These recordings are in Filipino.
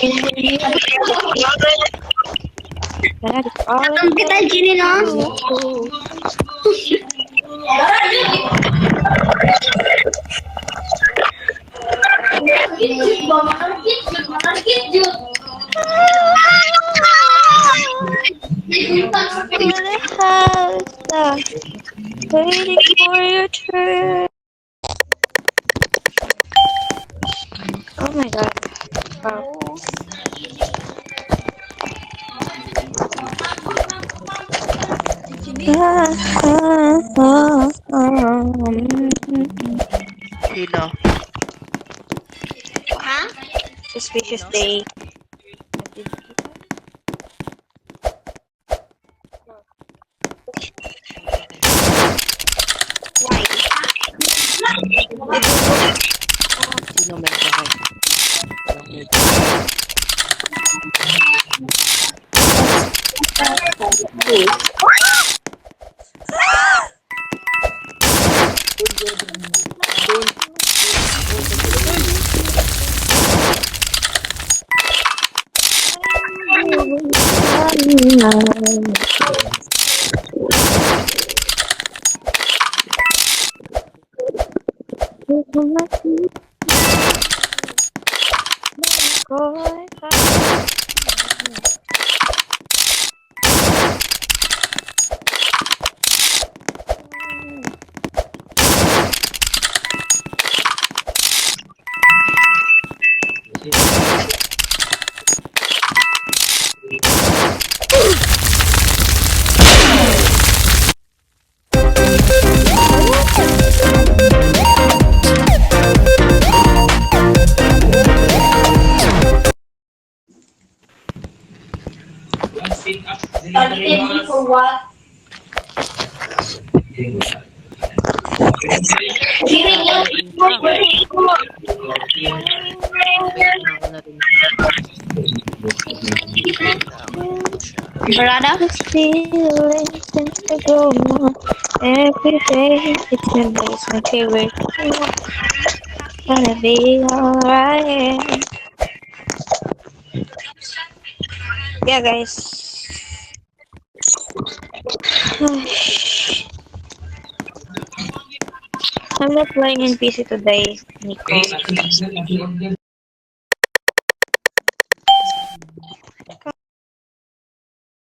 Ang kita Gini no? Waiting for your turn. Oh my god. Wow. Sino? Ha? Suspicious day. Why? Sino may sakit? Targeted for what? Brother? Feeling since I go on. Every day it's been makes my favorite. Gonna be alright. Yeah, guys. I'm not playing in PC today, Nico.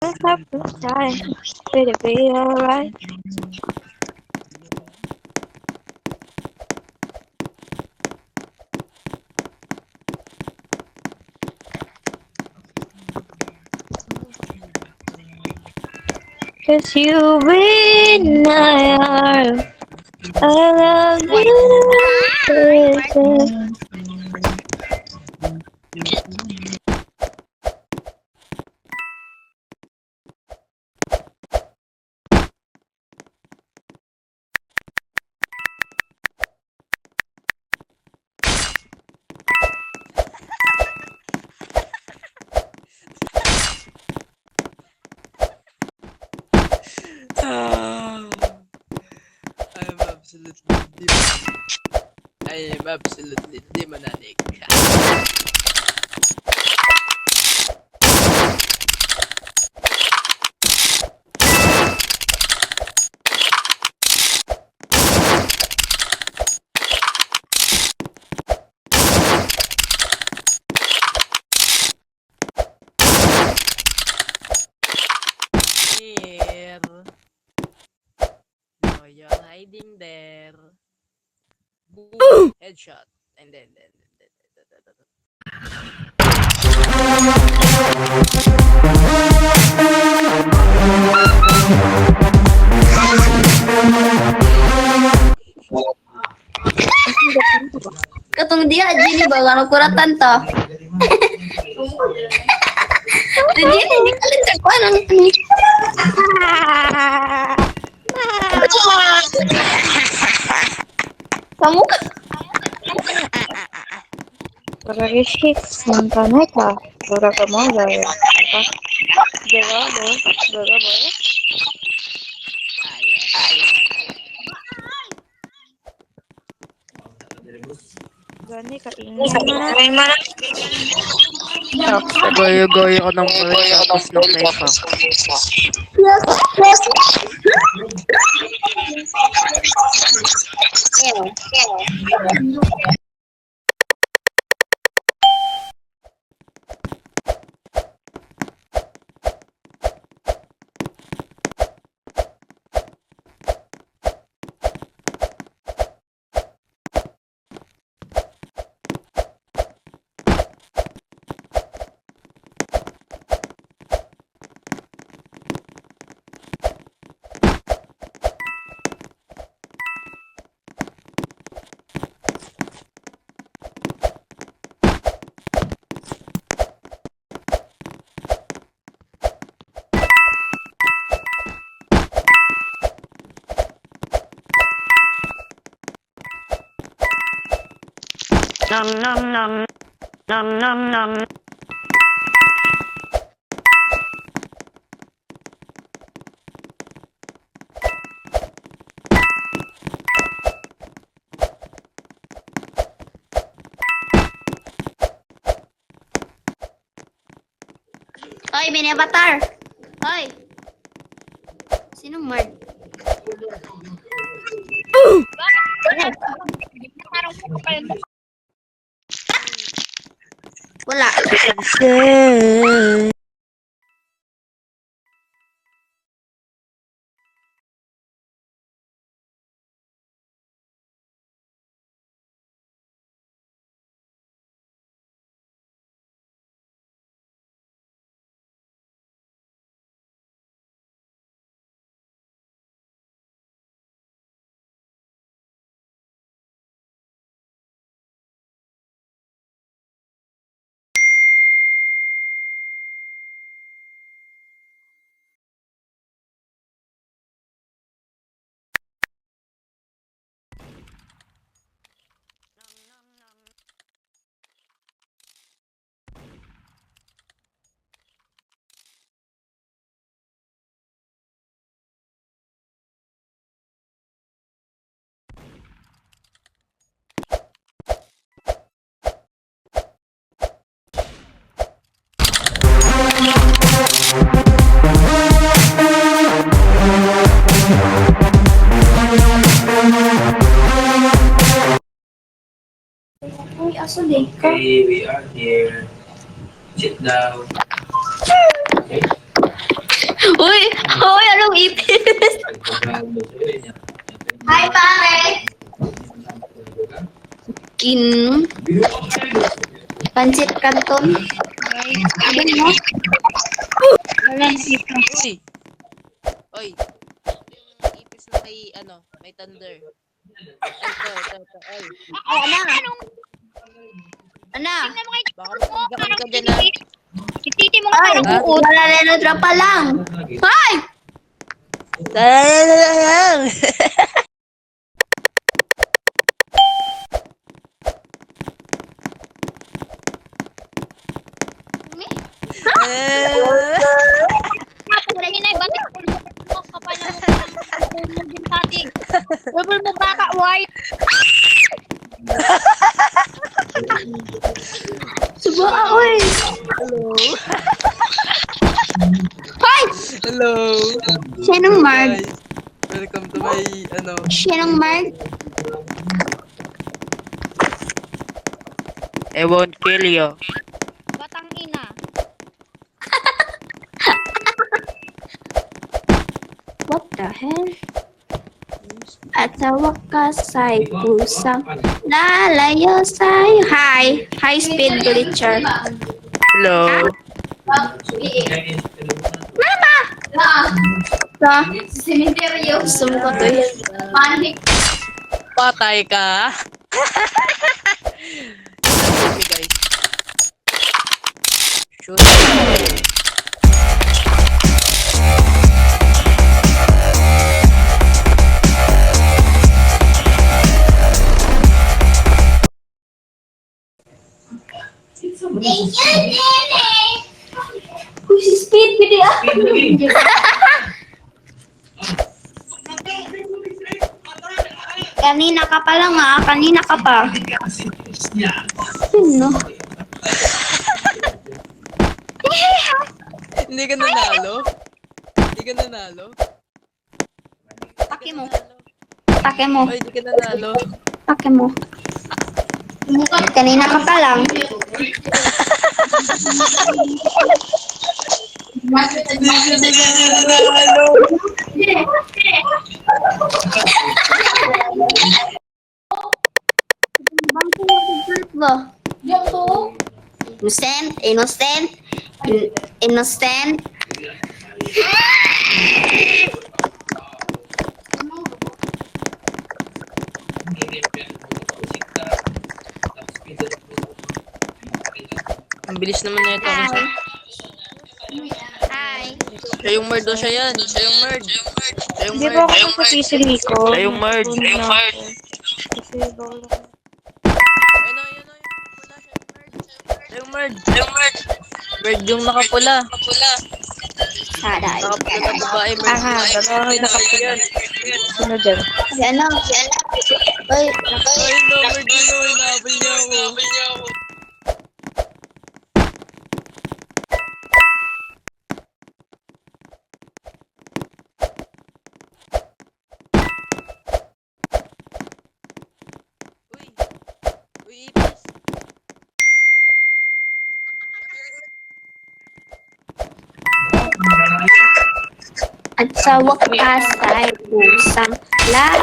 I have to die. It'll be alright. Cause you in my arms. I love you. I am absolutely demonic. Here. No, you're hiding there. Boom! Headshot. And then. Katong dia Gini ba ano kuratan to? Gini di kalian cek ko nang ni. Kamu Прогрессив Монтанета, Дорогомолая, Дорого, Дорогое. Gani ka ingay mana? Goyo-goyo ko ng balik tapos ng nefa. Nom nom nom. Nom nom nom. Hoy, may avatar. Hoy. Sinong Mark? Wala. Uy, aso din ka. Okay, we are here. Sit down. Okay. Uy! Uy, anong ipis? Hi, pare! Kin... Pancit Canton. Ano mo? Uy! Oy! Yung ipis na may, may thunder. Ito. Oy. Ay, ana! Ana! Baka magkakaan ka dyan na. Kititi mo nga Ha? wala na pa lang. Hoy! Sayang! Double mo baka, white. Subo oy. Hoy! Hello! Sinong Mark? Guys, welcome to my, Sinong Mark? I won't kill you. Batang ina. What the hell? At sa wakas ay pusang lalayo sa'yo. Hi! High speed glitcher. Hello! Mama! Sa cemetery. Gusto mo ko to yun. Panic. Patay ka! Okay, guys. Shoot. Uy, si speed video. Kanina ka pa lang Kanina ka pa. Ano? Hindi ka nanalo? Hindi ka nanalo? Pake mo. Pake mo. Ay, hindi ka nanalo. Pake mo. Kanina ka pa lang. Hindi ka nanalo. Ba? Innocent, innocent, innocent. Ang bilis naman na ito. Hi. Siya yung murd, siya yan. Siya yung murd. Siya yung Hindi murd. ba ako sa pisili ko? Siya yung murd. Siya yung murd. Kasi bawal ako. Ayun na, ayun na. Pula, siya yung murd. Siya yung murd. Murd yung nakapula. Saday. Nakapula na babae. Murd. Aha, dalawa yung nakapula. Sino dyan? Si ano? Oy, Ayun na, murd yun. Inaabol niya ako. Uy. Uy, ipis. at sa wakas ay pusang lahat.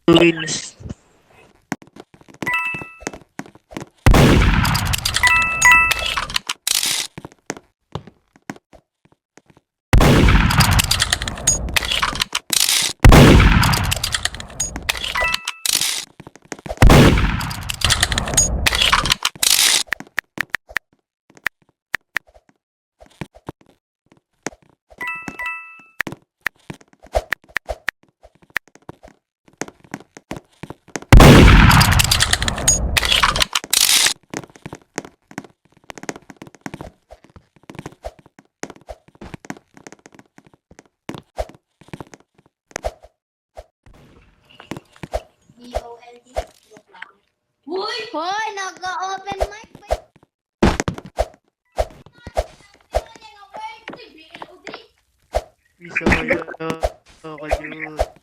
Wins. Hoy, nag-open mic ba? Bisa kaya ako, Jun.